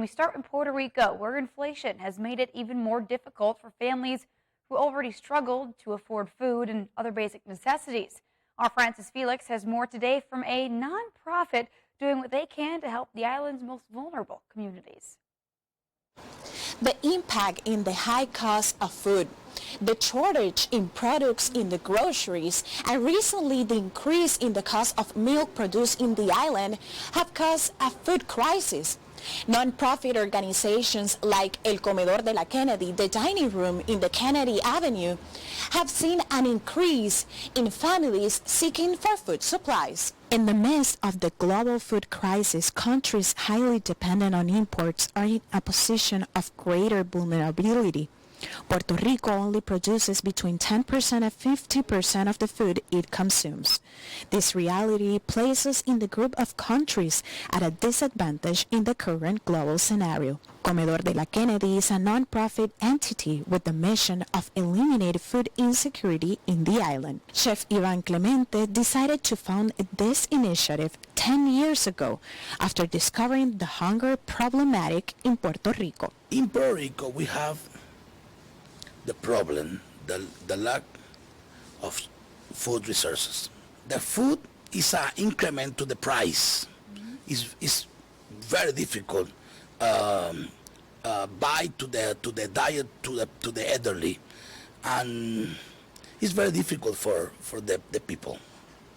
We start in Puerto Rico, where inflation has made it even more difficult for families who already struggled to afford food and other basic necessities. Our Francis Felix has more today from a nonprofit doing what they can to help the island's most vulnerable communities. The impact in the high cost of food, the shortage in products in the groceries, and recently the increase in the cost of milk produced in the island have caused a food crisis. Non-profit organizations like El Comedor de la Kennedy, the dining room in the Kennedy Avenue, have seen an increase in families seeking for food supplies. In the midst of the global food crisis, countries highly dependent on imports are in a position of greater vulnerability. Puerto Rico only produces between 10% and 50% of the food it consumes. This reality places in the group of countries at a disadvantage in the current global scenario. Comedor de la Kennedy is a non-profit entity with the mission of eliminating food insecurity in the island. Chef Ivan Clemente decided to found this initiative 10 years ago after discovering the hunger problematic in Puerto Rico. In Puerto Rico, we have the problem, the lack of food resources. The food is an increment to the price. It's very difficult buy to the diet to the elderly, and it's very difficult for the people.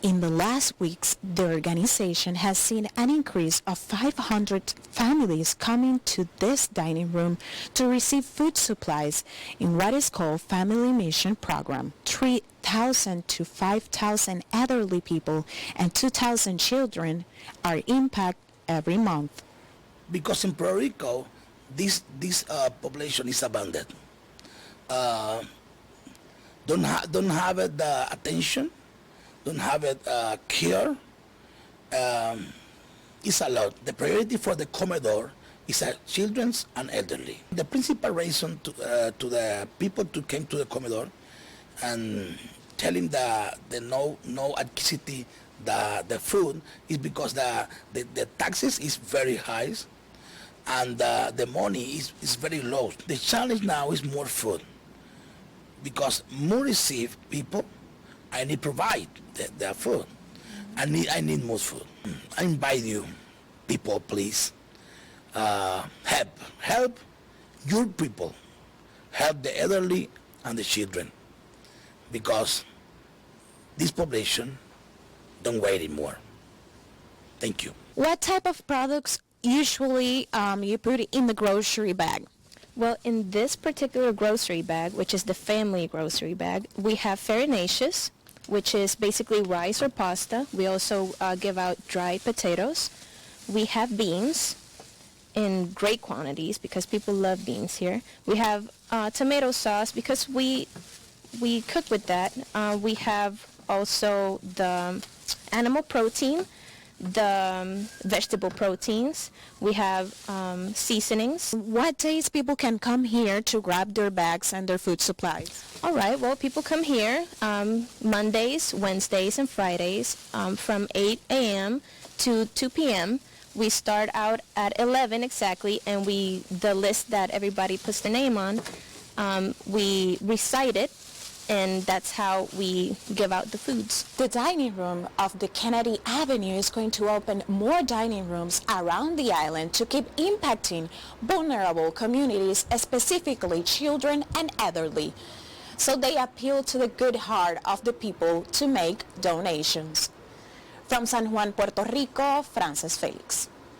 In the last weeks, the organization has seen an increase of 500 families coming to this dining room to receive food supplies in what is called Family Mission Program. 3,000 to 5,000 elderly people and 2,000 children are impacted every month. Because in Puerto Rico, this population is abandoned. Don't have the attention. Don't have it care. It's a lot. The priority for the Comedor is children and elderly. The principal reason to the people to came to the Comedor and telling the no adquisity the food is because the taxes is very high and the money is very low. The challenge now is more food because more receive people. I need provide the food. I need more food. I invite you, people, please, help your people, help the elderly and the children, because this population don't wait anymore. Thank you. What type of products usually you put in the grocery bag? Well, in this particular grocery bag, which is the family grocery bag, we have farinaceous, which is basically rice or pasta. We also give out dried potatoes. We have beans in great quantities because people love beans here. We have tomato sauce because we cook with that. We have also the animal protein, the vegetable proteins. We have seasonings. What days people can come here to grab their bags and their food supplies? All right, well, people come here Mondays, Wednesdays, and Fridays from 8 a.m. to 2 p.m. We start out at 11 exactly, and the list that everybody puts their name on, we recite it, and that's how we give out the foods. The dining room of the Kennedy Avenue is going to open more dining rooms around the island to keep impacting vulnerable communities, specifically children and elderly. So they appeal to the good heart of the people to make donations. From San Juan, Puerto Rico, Francis Felix.